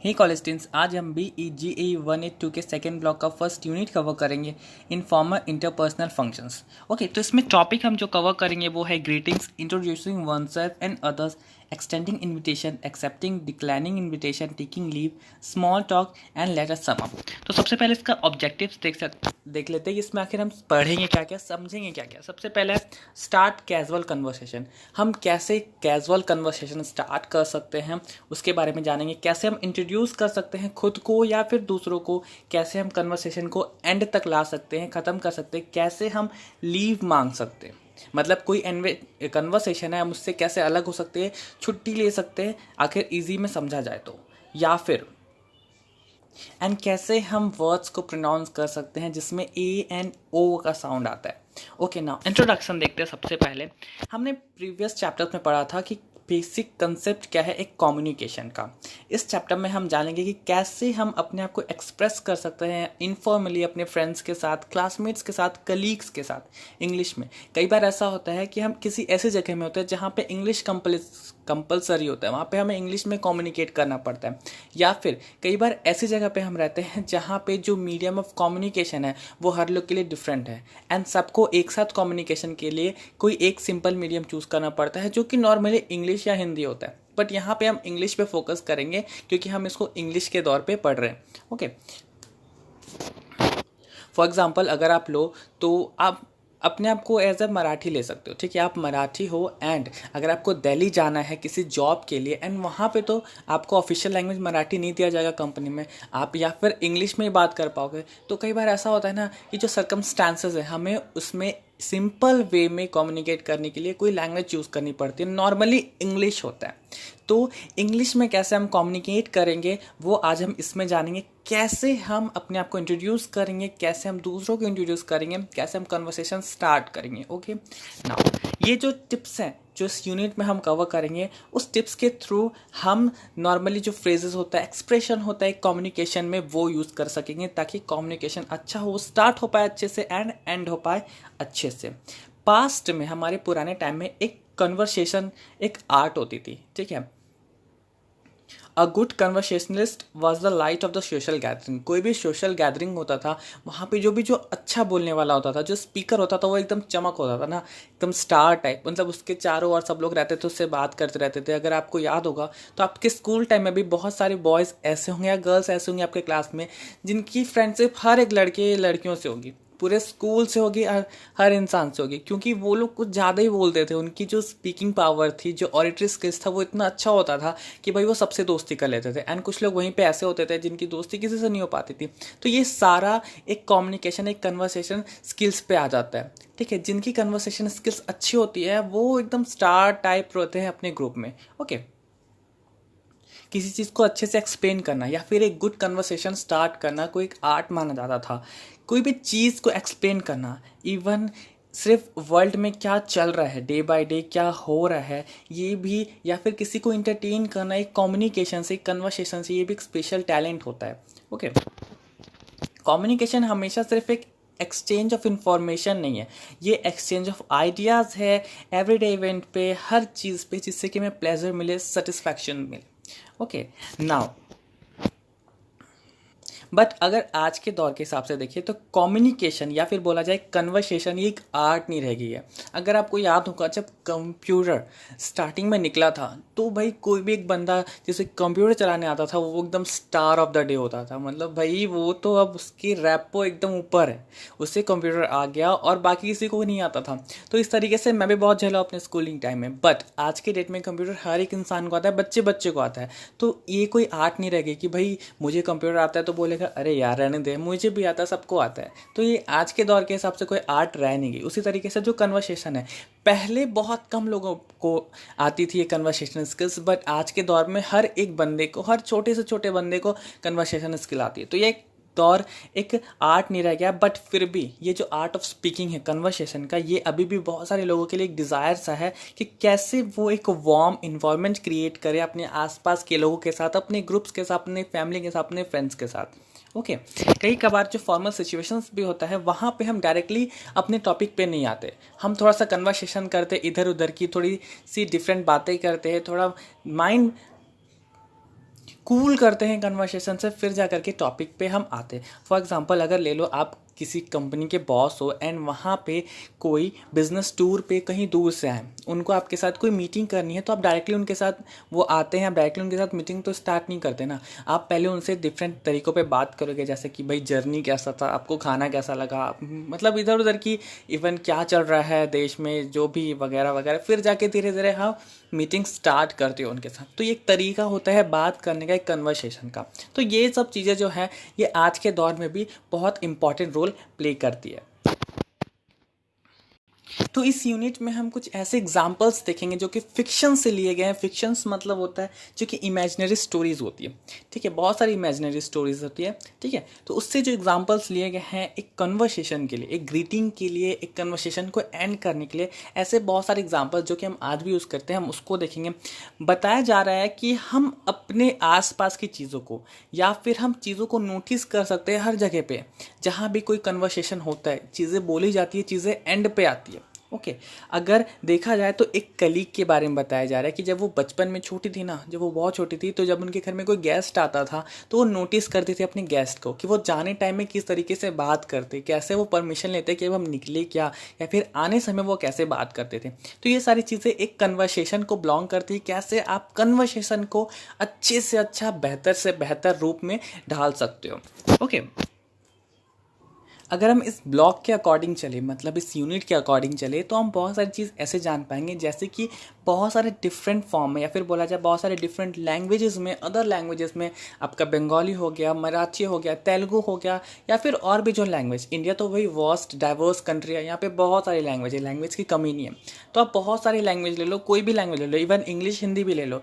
हे college students, आज हम BEGA 182 के सेकेंड ब्लॉक का फर्स्ट यूनिट कवर करेंगे, इनफॉर्मल इंटरपर्सनल फंक्शंस। ओके, तो इसमें टॉपिक हम जो कवर करेंगे वो है greetings, introducing oneself and others, extending invitation, accepting, declining invitation, taking leave, small talk and let us sum up. तो सबसे पहले इसका ऑब्जेक्टिव्स देख लेते हैं कि इसमें आखिर हम पढ़ेंगे क्या क्या, समझेंगे क्या क्या। सबसे पहले स्टार्ट कैजुअल कन्वर्सेशन। हम कैसे कैजुअल कन्वर्सेशन स्टार्ट कर सकते हैं उसके बारे में जानेंगे। कैसे हम इंट्रोड्यूस कर सकते हैं खुद को या फिर दूसरों को, कैसे हम कन्वर्सेशन को एंड तक ला सकते हैं, ख़त्म कर सकते हैं, कैसे हम लीव मांग सकते हैं, मतलब कोई कन्वर्सेशन है हम उससे कैसे अलग हो सकते हैं, छुट्टी ले सकते हैं आखिर इजी में समझा जाए तो, या फिर एंड कैसे हम वर्ड्स को प्रोनाउंस कर सकते हैं जिसमें ए एंड ओ का साउंड आता है। ओके, नाउ इंट्रोडक्शन देखते हैं। सबसे पहले हमने प्रीवियस चैप्टर्स में पढ़ा था कि बेसिक कंसेप्ट क्या है एक कम्युनिकेशन का। इस चैप्टर में हम जानेंगे कि कैसे हम अपने आप को एक्सप्रेस कर सकते हैं इनफॉर्मली अपने फ्रेंड्स के साथ, क्लासमेट्स के साथ, कलीग्स के साथ इंग्लिश में। कई बार ऐसा होता है कि हम किसी ऐसी जगह में होते हैं जहाँ पे इंग्लिश कंपलसरी होता है, वहाँ पे हमें इंग्लिश में कम्युनिकेट करना पड़ता है। या फिर कई बार ऐसी जगह पे हम रहते हैं जहाँ पे जो मीडियम ऑफ कम्युनिकेशन है वो हर लोग के लिए डिफरेंट है, एंड सबको एक साथ कम्युनिकेशन के लिए कोई एक सिंपल मीडियम चूज़ करना पड़ता है जो कि नॉर्मली इंग्लिश या हिंदी होता है। बट यहाँ पे हम इंग्लिश पे फोकस करेंगे क्योंकि हम इसको इंग्लिश के दौर पे पढ़ रहे हैं। ओके, फॉर एग्जाम्पल अगर आप लो तो आप अपने आप को एज अ मराठी ले सकते हो। ठीक है, आप मराठी हो एंड अगर आपको दिल्ली जाना है किसी जॉब के लिए एंड वहाँ पे तो आपको ऑफिशियल लैंग्वेज मराठी नहीं दिया जाएगा कंपनी में, आप या फिर इंग्लिश में ही बात कर पाओगे। तो कई बार ऐसा होता है ना कि जो सर्कमस्टांसेस है हमें उसमें सिंपल वे में कम्युनिकेट करने के लिए कोई लैंग्वेज चूज़ करनी पड़ती है, नॉर्मली इंग्लिश होता है। तो इंग्लिश में कैसे हम कम्युनिकेट करेंगे वो आज हम इसमें जानेंगे। कैसे हम अपने आप को इंट्रोड्यूस करेंगे, कैसे हम दूसरों को इंट्रोड्यूस करेंगे, कैसे हम कन्वर्सेशन स्टार्ट करेंगे। ओके, नाउ ये जो टिप्स हैं जो इस यूनिट में हम कवर करेंगे, उस टिप्स के थ्रू हम नॉर्मली जो फ्रेजेस होता है, एक्सप्रेशन होता है कम्युनिकेशन में, वो यूज़ कर सकेंगे ताकि कम्युनिकेशन अच्छा हो, स्टार्ट हो पाए अच्छे से एंड एंड हो पाए अच्छे से। पास्ट में हमारे पुराने टाइम में एक कन्वर्सेशन एक आर्ट होती थी। ठीक है, a good conversationalist was the light of the social gathering. कोई भी सोशल गैदरिंग होता था वहाँ पे जो अच्छा बोलने वाला होता था, जो स्पीकर होता था वो एकदम चमक होता था ना, एकदम स्टार टाइप, मतलब उसके चारों ओर सब लोग रहते थे, उससे बात करते रहते थे। अगर आपको याद होगा तो आपके स्कूल टाइम में भी बहुत सारे बॉयज़ ऐसे होंगे या गर्ल्स ऐसे होंगे आपके क्लास में जिनकी फ्रेंडशिप हर एक लड़के लड़कियों से होगी, पूरे स्कूल से होगी, हर इंसान से होगी, क्योंकि वो लोग कुछ ज़्यादा ही बोलते थे। उनकी जो स्पीकिंग पावर थी, जो ऑडिटरी स्किल्स था वो इतना अच्छा होता था कि भाई वो सबसे दोस्ती कर लेते थे। एंड कुछ लोग वहीं पे ऐसे होते थे जिनकी दोस्ती किसी से नहीं हो पाती थी। तो ये सारा एक कम्युनिकेशन, एक कन्वर्सेशन स्किल्स पे आ जाता है। ठीक है, जिनकी कन्वर्सेशन स्किल्स अच्छी होती है वो एकदम स्टार टाइप रहते हैं अपने ग्रुप में। ओके, किसी चीज़ को अच्छे से एक्सप्लेन करना या फिर एक गुड कन्वर्सेशन स्टार्ट करना कोई एक आर्ट माना जाता था। कोई भी चीज़ को एक्सप्लेन करना, इवन सिर्फ वर्ल्ड में क्या चल रहा है, डे बाय डे क्या हो रहा है ये भी, या फिर किसी को इंटरटेन करना एक कम्युनिकेशन से, एक कन्वर्सेशन से, ये भी एक स्पेशल टैलेंट होता है। ओके, कम्युनिकेशन हमेशा सिर्फ एक एक्सचेंज ऑफ इंफॉर्मेशन नहीं है, ये एक्सचेंज ऑफ आइडियाज़ है एवरीडे इवेंट पे, हर चीज़ पे, जिससे कि हमें प्लेजर मिले, सेटिस्फैक्शन मिले। ओके, नाउ बट अगर आज के दौर के हिसाब से देखिए तो कम्युनिकेशन या फिर बोला जाए कन्वर्सेशन ये एक आर्ट नहीं रह गई है। अगर आपको याद होगा जब कंप्यूटर स्टार्टिंग में निकला था तो भाई कोई भी एक बंदा जिसे कंप्यूटर चलाने आता था वो एकदम स्टार ऑफ द डे होता था, मतलब भाई वो तो अब उसकी रैपो एकदम ऊपर है, उससे कंप्यूटर आ गया और बाकी किसी को नहीं आता था। तो इस तरीके से मैं भी बहुत झेला अपने स्कूलिंग टाइम में। बट आज के डेट में कंप्यूटर हर एक इंसान को आता है, बच्चे बच्चे को आता है। तो ये कोई आर्ट नहीं रह गई कि भाई मुझे कंप्यूटर आता है तो बोलेगा अरे यार रहने दे, मुझे भी आता है, सबको आता है। तो ये आज के दौर के हिसाब से कोई आर्ट रह नहीं गई। उसी तरीके से जो कन्वर्सेशन है, पहले बहुत कम लोगों को आती थी ये कन्वर्सेशन स्किल्स, बट आज के दौर में हर एक बंदे को, हर छोटे से छोटे बंदे को कन्वर्सेशन स्किल आती है। तो ये दौर एक आर्ट नहीं रह गया, बट फिर भी ये जो आर्ट ऑफ स्पीकिंग है कन्वर्सेशन का, ये अभी भी बहुत सारे लोगों के लिए एक डिज़ायर सा है कि कैसे वो एक वार्म इन्वायरमेंट क्रिएट करे अपने आसपास के लोगों के साथ, अपने ग्रुप्स के साथ, अपने फैमिली के साथ, अपने फ्रेंड्स के साथ। ओके, कई कबार जो फॉर्मल सिचुएशंस भी होता है वहाँ पे हम डायरेक्टली अपने टॉपिक पे नहीं आते, हम थोड़ा सा कन्वर्सेशन करते, इधर उधर की थोड़ी सी डिफरेंट बातें करते हैं, थोड़ा माइंड कूल करते हैं कन्वर्सेशन से, फिर जा करके टॉपिक पे हम आते हैं। फॉर एग्जांपल अगर ले लो आप किसी कंपनी के बॉस हो एंड वहाँ पे कोई बिजनेस टूर पे कहीं दूर से आए, उनको आपके साथ कोई मीटिंग करनी है, तो आप डायरेक्टली उनके साथ वो आते हैं, आप डायरेक्टली उनके साथ मीटिंग तो स्टार्ट नहीं करते ना। आप पहले उनसे डिफरेंट तरीक़ों पे बात करोगे, जैसे कि भाई जर्नी कैसा था, आपको खाना कैसा लगा, मतलब इधर उधर की इवन क्या चल रहा है देश में, जो भी वगैरह वगैरह, फिर जाके धीरे धीरे हाँ मीटिंग स्टार्ट करते हो उनके साथ। तो ये एक तरीका होता है बात करने का, एक कन्वर्सेशन का। तो ये सब चीज़ें जो है ये आज के दौर में भी बहुत इंपॉर्टेंट रोल प्ले करती है। तो इस यूनिट में हम कुछ ऐसे एग्जाम्पल्स देखेंगे जो कि फिक्शन से लिए गए हैं। फिक्शंस मतलब होता है जो कि इमेजिनरी स्टोरीज होती है, ठीक है, बहुत सारी इमेजिनरी स्टोरीज होती है, ठीक है। तो उससे जो एग्जाम्पल्स लिए गए हैं एक कन्वर्सेशन के लिए, एक ग्रीटिंग के लिए, एक कन्वर्सेशन को एंड करने के लिए, ऐसे बहुत सारे एग्जाम्पल्स जो कि हम आज भी यूज़ करते हैं, हम उसको देखेंगे। बताया जा रहा है कि हम अपने आसपास की चीज़ों को या फिर हम चीज़ों को नोटिस कर सकते हैं हर जगह पे जहाँ भी कोई कन्वर्सेशन होता है, चीज़ें बोली जाती है, चीज़ें एंड पे आती है। ओके अगर देखा जाए तो एक कलीग के बारे में बताया जा रहा है कि जब वो बचपन में छोटी थी ना, जब वो बहुत छोटी थी, तो जब उनके घर में कोई गेस्ट आता था तो वो नोटिस करती थी अपने गेस्ट को कि वो जाने टाइम में किस तरीके से बात करते, कैसे वो परमिशन लेते कि अब हम निकले क्या, या फिर आने समय वो कैसे बात करते थे। तो ये सारी चीज़ें एक कन्वर्सेशन को बिलोंग करती है, कैसे आप कन्वर्सेशन को अच्छे से अच्छा, बेहतर से बेहतर रूप में ढाल सकते हो। ओके अगर हम इस ब्लॉक के अकॉर्डिंग चले, मतलब इस यूनिट के अकॉर्डिंग चले, तो हम बहुत सारी चीज़ ऐसे जान पाएंगे, जैसे कि बहुत सारे डिफरेंट फॉर्म में, या फिर बोला जाए बहुत सारे डिफरेंट लैंग्वेजेस में, अदर लैंग्वेजेस में, आपका बंगाली हो गया, मराठी हो गया, तेलुगु हो गया, या फिर और भी जो लैंग्वेज, इंडिया तो वही वास्ट डाइवर्स कंट्री है, यहाँ पे बहुत सारी लैंग्वेज है, लैंग्वेज की कमी नहीं है। तो आप बहुत सारी लैंग्वेज ले लो, कोई भी लैंग्वेज ले लो, इवन इंग्लिश हिंदी भी ले लो,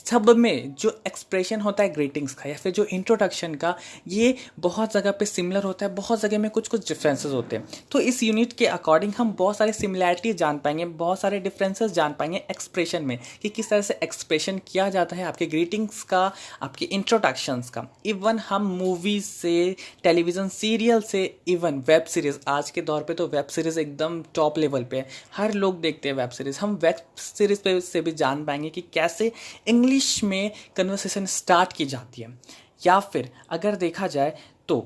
सब में जो एक्सप्रेशन होता है ग्रीटिंग्स का या फिर जो इंट्रोडक्शन का, ये बहुत जगह पे सिमिलर होता है, बहुत जगह में कुछ कुछ डिफरेंसेस होते हैं। तो इस यूनिट के अकॉर्डिंग हम बहुत सारे सिमिलैरिटी जान पाएंगे, बहुत सारे डिफरेंसेस जान पाएंगे एक्सप्रेशन में, कि किस तरह से एक्सप्रेशन किया जाता है आपके ग्रीटिंग्स का, आपके इंट्रोडक्शंस का। इवन हम मूवीज से, टेलीविज़न सीरियल से, इवन वेब सीरीज़, आज के दौर पे तो वेब सीरीज़ एकदम टॉप लेवल पे है, हर लोग देखते हैं वेब सीरीज़। हम वेब सीरीज़ पे से भी जान पाएंगे कि कैसे इंग्लिश में कन्वर्सेशन स्टार्ट की जाती है, या फिर अगर देखा जाए तो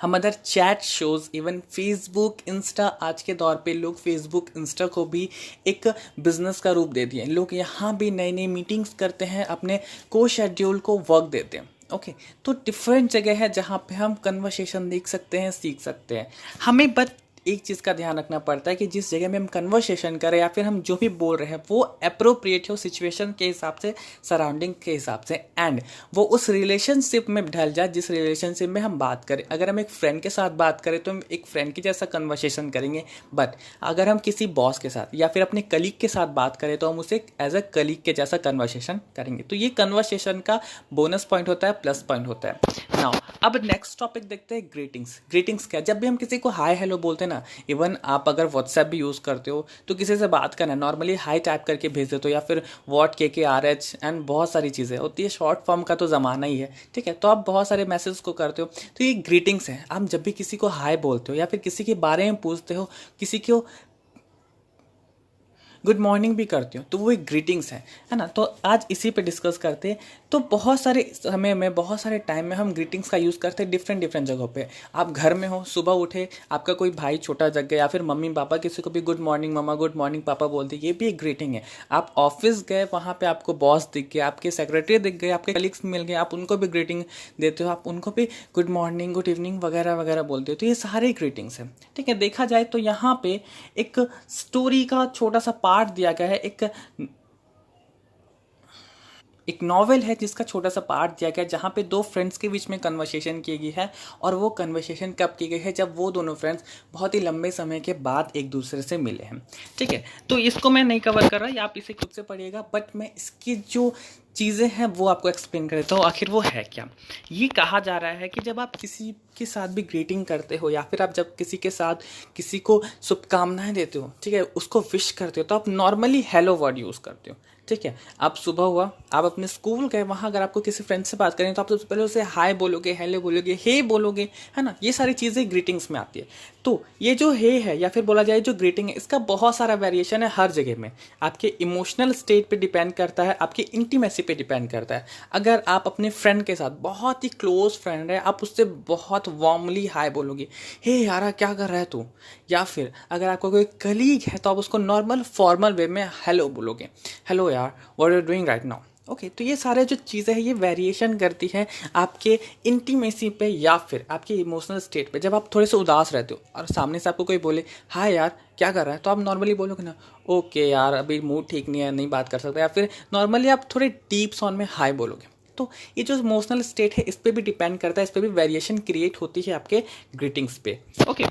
हम other chat shows, even Facebook, Insta, आज के दौर पे लोग फेसबुक, इंस्टा को भी एक बिजनेस का रूप दे दिए। लोग यहाँ भी नई नई मीटिंग्स करते हैं, अपने को शेड्यूल को वर्क देते हैं। ओके तो डिफरेंट जगह है जहाँ पे हम कन्वर्सेशन देख सकते हैं, सीख सकते हैं। हमें बस एक चीज़ का ध्यान रखना पड़ता है कि जिस जगह में हम कन्वर्सेशन करें या फिर हम जो भी बोल रहे हैं वो अप्रोप्रिएट हो सिचुएशन के हिसाब से, सराउंडिंग के हिसाब से, एंड वो उस रिलेशनशिप में ढल जाए जिस रिलेशनशिप में हम बात करें। अगर हम एक फ्रेंड के साथ बात करें तो हम एक फ्रेंड की जैसा कन्वर्सेशन करेंगे, बट अगर हम किसी बॉस के साथ या फिर अपने कलीग के साथ बात करें तो हम उसे एज अ कलीग के जैसा कन्वर्सेशन करेंगे। तो ये कन्वर्सेशन का बोनस पॉइंट होता है, प्लस पॉइंट होता है। नाउ अब नेक्स्ट टॉपिक देखते हैं ग्रीटिंग्स। ग्रीटिंग्स क्या, जब भी हम किसी को हाय हेलो बोलते हैं ना, इवन आप अगर व्हाट्सएप भी यूज़ करते हो तो किसी से बात करना नॉर्मली हाई टाइप करके भेज देते हो, या फिर वॉट के आर एच एंड बहुत सारी चीज़ें होती है, शॉर्ट फॉर्म का तो ज़माना ही है, ठीक है। तो आप बहुत सारे मैसेज को करते हो, तो ये ग्रीटिंग्स है। आप जब भी किसी को हाय बोलते हो या फिर किसी के बारे में पूछते हो, किसी को गुड मॉर्निंग भी करती हो, तो वो एक ग्रीटिंग्स है ना। तो आज इसी पे डिस्कस करते हैं। तो बहुत सारे समय में, बहुत सारे टाइम में हम ग्रीटिंग्स का यूज़ करते हैं डिफरेंट डिफरेंट जगहों पे। आप घर में हो, सुबह उठे, आपका कोई भाई छोटा जग गया, या फिर मम्मी पापा किसी को भी गुड मॉर्निंग मम्मा, गुड मॉर्निंग पापा बोलते, ये भी एक ग्रीटिंग है। आप ऑफिस गए, वहाँ पे आपको बॉस दिख गए, आपके सेक्रेटरी दिख गए, आपके कलीग्स मिल गए, आप उनको भी ग्रीटिंग देते हो, आप उनको भी गुड मॉर्निंग, गुड इवनिंग वगैरह वगैरह बोलते हो। तो ये सारे ग्रीटिंग्स हैं, ठीक है। देखा जाए तो यहाँ पे एक स्टोरी का छोटा सा पार्ट दिया गया है, एक नॉवेल है जिसका छोटा सा पार्ट दिया गया है, जहाँ पे दो फ्रेंड्स के बीच में कन्वर्सेशन की गई है। और वो कन्वर्सेशन कब की गई है, जब वो दोनों फ्रेंड्स बहुत ही लंबे समय के बाद एक दूसरे से मिले हैं, ठीक है। तो इसको मैं नहीं कवर कर रहा, आप इसे खुद से पढ़िएगा, बट मैं इसकी जो चीज़ें हैं वो आपको एक्सप्लेन कर देता हूँ आखिर वो है क्या। ये कहा जा रहा है कि जब आप किसी के साथ भी ग्रीटिंग करते हो, या फिर आप जब किसी के साथ किसी को शुभकामनाएं देते हो, ठीक है, उसको विश करते हो, तो आप नॉर्मली हेलो वर्ड यूज़ करते हो, ठीक है। आप सुबह हुआ, आप अपने स्कूल गए, वहाँ अगर आपको किसी फ्रेंड से बात करें तो आप सबसे पहले उसे हाय बोलोगे, हेलो बोलोगे, हे बोलोगे, है ना। ये सारी चीज़ें ग्रीटिंग्स में आती है। तो ये जो हे है या फिर बोला जाए जो ग्रीटिंग है, इसका बहुत सारा वेरिएशन है हर जगह में। आपके इमोशनल स्टेट पे डिपेंड करता है, आपकी इंटीमेसी पे डिपेंड करता है। अगर आप अपने फ्रेंड के साथ, बहुत ही क्लोज फ्रेंड है, आप उससे बहुत वार्मली हाय बोलोगे, हे यारा क्या कर रहा है तू, या फिर अगर आपका कोई कलीग है तो आप उसको नॉर्मल फॉर्मल वे में हेलो बोलोगे, हेलो यार what are you doing right now. Okay, तो ये सारे जो चीज़ें हैं ये वेरिएशन करती है आपके इंटीमेसी पे या फिर आपके इमोशनल स्टेट पे। जब आप थोड़े से उदास रहते हो और सामने से आपको कोई बोले हाय यार क्या कर रहा है, तो आप नॉर्मली बोलोगे ना ओके यार अभी मूड ठीक नहीं है, नहीं बात कर सकते, या फिर नॉर्मली आप थोड़े डीप सॉन्ग में हाय बोलोगे। तो ये जो इमोशनल स्टेट है इस पर भी डिपेंड करता है, इस पर भी वेरिएशन क्रिएट होती है आपके ग्रीटिंग्स पे। ओके,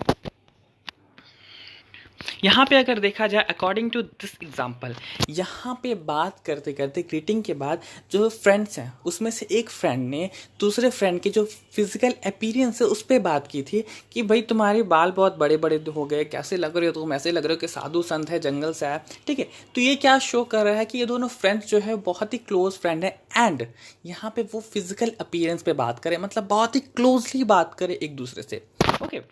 यहाँ पे अगर देखा जाए अकॉर्डिंग टू दिस एग्जाम्पल, यहाँ पे बात करते करते ग्रीटिंग के बाद जो फ्रेंड्स हैं उसमें से एक फ्रेंड ने दूसरे फ्रेंड के जो फिजिकल अपीयरेंस है उस पर बात की थी कि भाई तुम्हारे बाल बहुत बड़े बड़े हो गए, कैसे लग रहे हो तुम, ऐसे लग रहे हो कि साधु संत है, जंगल से आया। ठीक है, तो ये क्या शो कर रहा है कि ये दोनों फ्रेंड्स जो है बहुत ही क्लोज फ्रेंड है एंड यहाँ पे वो फिजिकल अपीयरेंस पे बात करें, मतलब बहुत ही क्लोजली बात करें एक दूसरे से। ओके,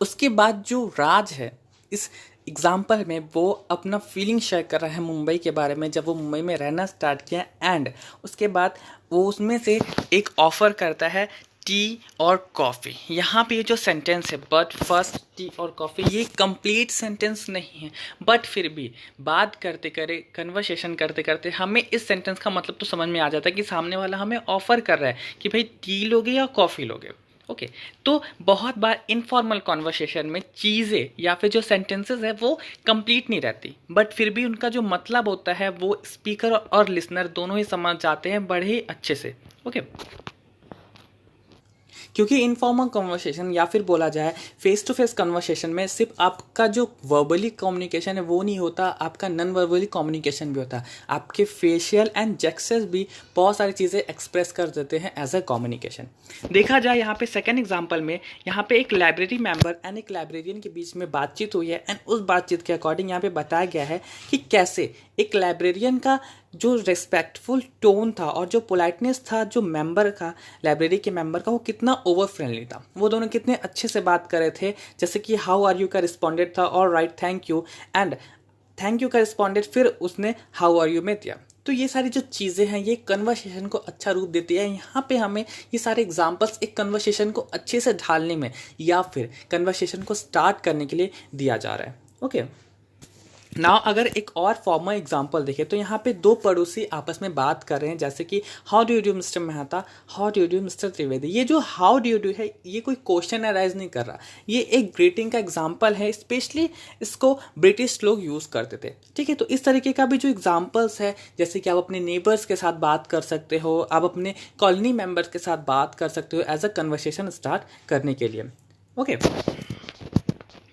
उसके बाद जो राज है इस एग्जाम्पल में वो अपना फीलिंग शेयर कर रहा है मुंबई के बारे में, जब वो मुंबई में रहना स्टार्ट किया एंड उसके बाद वो उसमें से एक ऑफ़र करता है टी और कॉफ़ी। यहाँ पे ये जो सेंटेंस है बट फर्स्ट टी और कॉफ़ी, ये कंप्लीट सेंटेंस नहीं है, बट फिर भी बात करते करे कन्वर्सेशन करते करते हमें इस सेंटेंस का मतलब तो समझ में आ जाता है कि सामने वाला हमें ऑफ़र कर रहा है कि भाई टी लोगे या कॉफ़ी लोगे। ओके, तो बहुत बार इनफॉर्मल कॉन्वर्सेशन में चीज़ें या फिर जो सेंटेंसेस है वो कंप्लीट नहीं रहती, बट फिर भी उनका जो मतलब होता है वो स्पीकर और लिसनर दोनों ही समझ जाते हैं बड़े ही अच्छे से। ओके, क्योंकि इनफॉर्मल कन्वर्सेशन या फिर बोला जाए फेस टू फेस कन्वर्सेशन में सिर्फ आपका जो वर्बली कम्युनिकेशन है वो नहीं होता, आपका नॉन वर्बली कम्युनिकेशन भी होता है। आपके फेशियल एंड जेस्चर्स भी बहुत सारी चीज़ें एक्सप्रेस कर देते हैं एज अ कम्युनिकेशन। देखा जाए यहाँ पे सेकेंड एग्जाम्पल में, यहाँ पे एक लाइब्रेरी मेंबर एंड एक लाइब्रेरियन के बीच में बातचीत हुई है एंड उस बातचीत के अकॉर्डिंग यहाँ पे बताया गया है कि कैसे एक लाइब्रेरियन का जो रिस्पेक्टफुल टोन था और जो पोलाइटनेस था जो मेंबर का, लाइब्रेरी के मेंबर का, वो कितना ओवर फ्रेंडली था, वो दोनों कितने अच्छे से बात कर रहे थे। जैसे कि हाउ आर यू का रिस्पॉन्डेड था और right thank you, and thank you का रिस्पॉन्डेड फिर उसने हाउ आर यू में दिया। तो ये सारी जो चीज़ें हैं ये कन्वर्सेशन को अच्छा रूप देती है। यहाँ पे हमें ये सारे एग्जांपल्स एक कन्वर्सेशन को अच्छे से ढालने में या फिर कन्वर्सेशन को स्टार्ट करने के लिए दिया जा रहा है। ओके, नाउ अगर एक और फॉर्मल एग्जांपल देखें तो यहाँ पे दो पड़ोसी आपस में बात कर रहे हैं, जैसे कि how do you do mister Mehta, how do you do mister Trivedi. ये जो हाउ डू यू डू है ये कोई क्वेश्चन अराइज नहीं कर रहा, ये एक ग्रीटिंग का एग्जांपल है, स्पेशली इसको ब्रिटिश लोग यूज़ करते थे। ठीक है, तो इस तरीके का भी जो एग्जाम्पल्स है, जैसे कि आप अपने नेबर्स के साथ बात कर सकते हो, आप अपने कॉलोनी मेम्बर्स के साथ बात कर सकते हो एज अ कन्वर्सेशन स्टार्ट करने के लिए। ओके,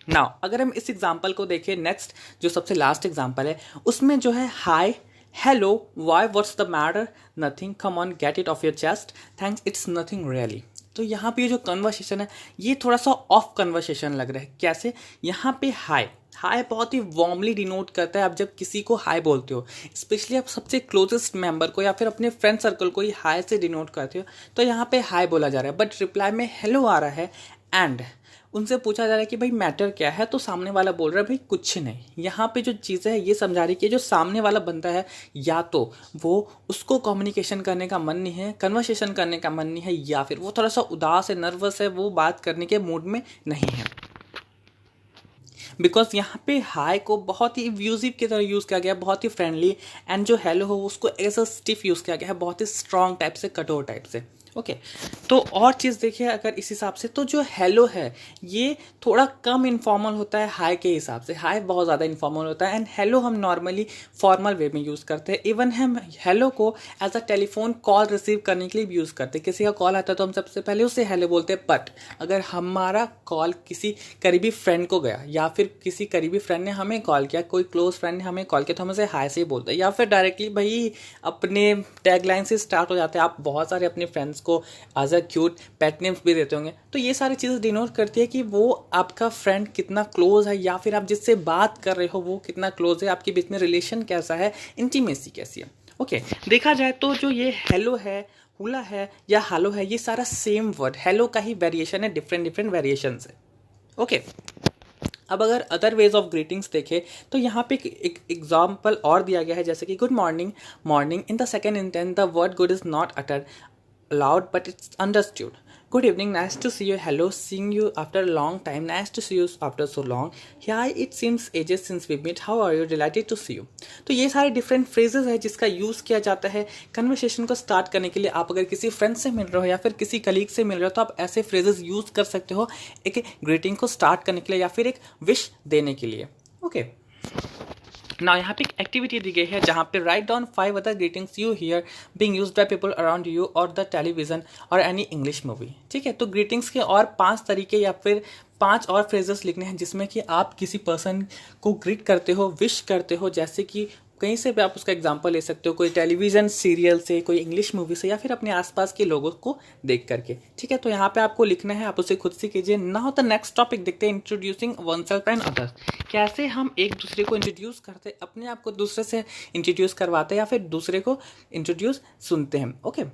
नाउ अगर हम इस एग्जाम्पल को देखें, नेक्स्ट जो सबसे लास्ट एग्जाम्पल है उसमें जो है hi, hello, why, what's the matter, nothing, come on get it off your chest, thanks, it's nothing really. तो यहाँ पे जो कन्वर्सेशन है ये थोड़ा सा ऑफ कन्वर्सेशन लग रहा है। कैसे? यहाँ पे हाय, हाय बहुत ही वार्मली डिनोट करता है। आप जब किसी को हाय बोलते हो, स्पेशली आप सबसे क्लोजेस्ट मेंबर को या फिर अपने फ्रेंड सर्कल को ही हाय से डिनोट करते हो, तो यहाँ पे हाय बोला जा रहा है, बट रिप्लाई में हेलो आ रहा है एंड उनसे पूछा जा रहा है कि भाई मैटर क्या है, तो सामने वाला बोल रहा है भाई कुछ नहीं। यहाँ पे जो चीज़ें है ये समझा रही है कि जो सामने वाला बंदा है या तो वो उसको कम्युनिकेशन करने का मन नहीं है, कन्वर्सेशन करने का मन नहीं है, या फिर वो थोड़ा सा उदास है, नर्वस है, वो बात करने के मूड में नहीं है। बिकॉज यहाँ पे हाई को बहुत ही व्यूजिव की तरह यूज़ किया गया, बहुत ही फ्रेंडली, एंड जो हेलो हो उसको एज अ स्टिफ यूज़ किया गया है, बहुत ही स्ट्रॉन्ग टाइप से, कठोर टाइप से। ओके, तो और चीज़ देखिए अगर इस हिसाब से, तो जो हेलो है ये थोड़ा कम इनफॉर्मल होता है हाई के हिसाब से। हाई बहुत ज़्यादा इनफॉर्मल होता है एंड हेलो हम नॉर्मली फॉर्मल वे में यूज़ करते हैं। इवन हम हेलो को as a telephone call receive करने के लिए भी यूज़ करते हैं। किसी का कॉल आता है तो हम सबसे पहले उससे हेलो बोलते हैं, बट अगर हमारा कॉल किसी करीबी फ्रेंड को गया या फिर किसी करीबी फ्रेंड ने हमें कॉल किया, कोई क्लोज फ्रेंड ने हमें कॉल किया, तो हम उसे हाय से ही बोलते हैं, या फिर डायरेक्टली भाई अपने टैगलाइन से स्टार्ट हो जाते हैं। आप बहुत सारे अपने फ्रेंड्स को as a cute pet names भी देते होंगे। तो ये सारी चीज़ें डिनोट करती है कि वो आपका फ्रेंड कितना क्लोज है, या फिर आप जिससे बात कर रहे हो वो कितना क्लोज है, आपके बीच में रिलेशन कैसा है, इंटीमेसी कैसी है। ओके, देखा जाए तो जो ये हेलो है, हुला है या हालो है, ये सारा सेम वर्ड हेलो का ही वेरिएशन है, डिफरेंट वेरिएशन है। ओके, अब अगर अदर वेज ऑफ ग्रीटिंग्स देखें तो यहाँ पे एक एग्जाम्पल और दिया गया है, जैसे कि good morning, morning in the second intense the word good is not utter loud but it's understood. Good evening, nice to see you. Hello, seeing you after a long time. Nice to see you after so long. Yeah, it seems ages since we met. How are you? Delighted to see you. तो ये सारे different phrases है जिसका use किया जाता है conversation को start करने के लिए। आप अगर किसी फ्रेंड से मिल रहे हो या फिर किसी कलीग से मिल रहे हो तो आप ऐसे फ्रेजेस यूज़ कर सकते हो एक ग्रीटिंग को स्टार्ट करने के लिए या फिर एक विश देने के लिए। ओके ना यहाँ पे एक एक्टिविटी दी गई है जहाँ पे write down 5 other greetings you here being used by people around you और द टेलीविजन और एनी इंग्लिश मूवी। ठीक है, तो ग्रीटिंग्स के और 5 तरीके या फिर 5 और फ्रेजेस लिखने हैं जिसमें कि आप किसी पर्सन को ग्रीट करते हो, विश करते हो, जैसे कि कहीं से भी आप उसका एग्जांपल ले सकते हो, कोई टेलीविजन सीरियल से, कोई इंग्लिश मूवी से या फिर अपने आसपास के लोगों को देख करके। ठीक है, तो यहाँ पे आपको लिखना है, आप उसे खुद से कीजिए। नाउ द नेक्स्ट टॉपिक देखते हैं, इंट्रोड्यूसिंग वनसेल्फ एंड अदर्स। कैसे हम एक दूसरे को इंट्रोड्यूस करते, अपने आप को दूसरे से इंट्रोड्यूस करवाते हैं या फिर दूसरे को इंट्रोड्यूस सुनते हैं। ओके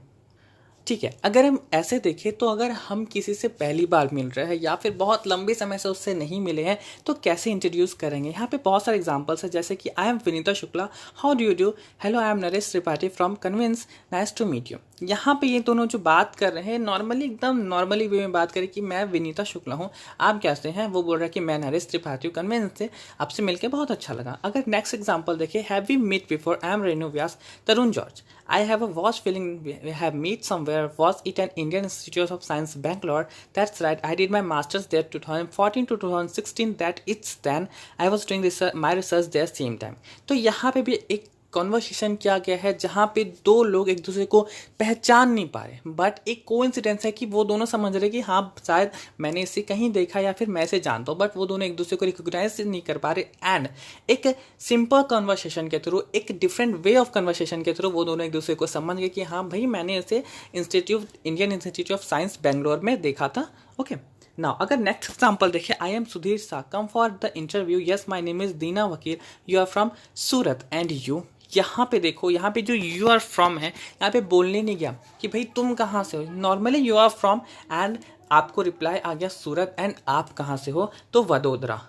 ठीक है, अगर हम ऐसे देखें तो अगर हम किसी से पहली बार मिल रहे हैं या फिर बहुत लंबे समय से उससे नहीं मिले हैं तो कैसे इंट्रोड्यूस करेंगे। यहाँ पे बहुत सारे एग्जांपल्स है, जैसे कि I am Vinita Shukla, how do you do, hello I am Naresh Tripathi from convince, nice to meet you. यहाँ पे ये दोनों जो बात कर रहे हैं नॉर्मली, एकदम नॉर्मली वे में बात करें कि मैं विनीता शुक्ला हूँ, आप कैसे हैं, वो बोल रहा है कि मैं नरेश त्रिपाठी हूँ, कन्विंस से आपसे मिलकर बहुत अच्छा लगा। अगर नेक्स्ट एग्जाम्पल देखें, have we met before, I am Renu Vyas, Tarun George, I have a vast feeling we have met somewhere. Was it an Indian Institute of Science, Bangalore? That's right. I did my master's there 2014 to 2016. That it's then I was doing my research there same time. तो यहाँ पे भी एक conversation किया गया है जहाँ पे दो लोग एक दूसरे को पहचान नहीं पा रहे, बट एक कोइंसिडेंस है कि वो दोनों समझ रहे कि हाँ शायद मैंने इसे कहीं देखा या फिर मैं इसे जानता हूँ, बट वो दोनों एक दूसरे को रिकॉग्नाइज नहीं कर पा रहे। एंड एक सिंपल कन्वर्सेशन के थ्रू, एक डिफरेंट वे ऑफ कन्वर्सेशन के थ्रू वो दोनों एक दूसरे को समझ गए कि हाँ भाई मैंने इसे Indian Institute of Science Bangalore में देखा था। ओके नाउ अगर नेक्स्ट एग्जाम्पल देखें, आई एम सुधीर सा, come for the interview, yes my name is Dina Vakil, you are from Surat and you. यहाँ पे देखो, यहाँ पे जो यू आर फ्रॉम है, यहाँ पे बोलने नहीं गया कि भाई तुम कहाँ से हो, normally you are from and आपको रिप्लाई आ गया सूरत, एंड आप कहाँ से हो तो वडोदरा।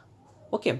ओके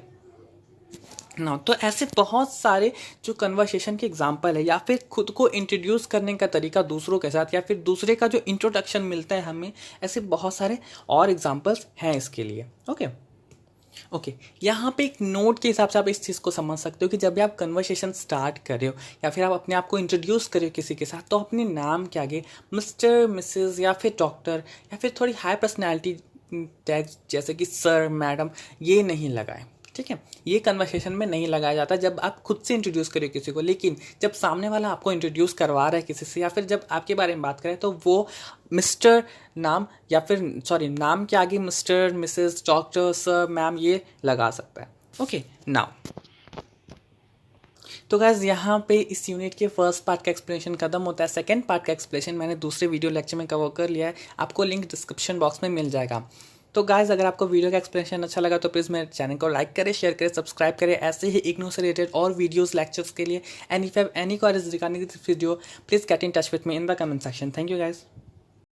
ना, तो ऐसे बहुत सारे जो कन्वर्सेशन के एग्जाम्पल है या फिर खुद को इंट्रोड्यूस करने का तरीका दूसरों के साथ या फिर दूसरे का जो इंट्रोडक्शन मिलता है हमें, ऐसे बहुत सारे और एग्जाम्पल्स हैं इसके लिए। ओके यहाँ पे एक नोट के हिसाब से आप इस चीज़ को समझ सकते हो कि जब भी आप कन्वर्सेशन स्टार्ट कर रहे हो या फिर आप अपने आप को इंट्रोड्यूस कर रहे हो किसी के साथ, तो अपने नाम के आगे मिस्टर, मिसेस या फिर डॉक्टर या फिर थोड़ी हाई पर्सनैलिटी टैग जैसे कि सर, मैडम, ये नहीं लगाएं। ठीक है, ये कन्वर्सेशन में नहीं लगाया जाता जब आप खुद से इंट्रोड्यूस करें किसी को, लेकिन जब सामने वाला आपको इंट्रोड्यूस करवा रहा है किसी से या फिर जब आपके बारे में बात करें तो वो मिस्टर नाम या फिर नाम के आगे mister, Mrs, doctor, sir, ma'am ये लगा सकता है। ओके नाउ तो गाइस यहाँ पे इस यूनिट के फर्स्ट पार्ट का एक्सप्लेनेशन खत्म होता है। सेकंड पार्ट का एक्सप्लेनेशन मैंने दूसरे वीडियो लेक्चर में कवर कर लिया है, आपको लिंक डिस्क्रिप्शन बॉक्स में मिल जाएगा। तो गाइस अगर आपको वीडियो का एक्सप्लेनेशन अच्छा लगा तो प्लीज़ मेरे चैनल को लाइक करें, शेयर करें, सब्सक्राइब करें ऐसे ही इग्नू से रिलेटेड और वीडियोस लेक्चर्स के लिए। And if have any queries regarding this video please get in touch with me in the comment section. Thank you guys.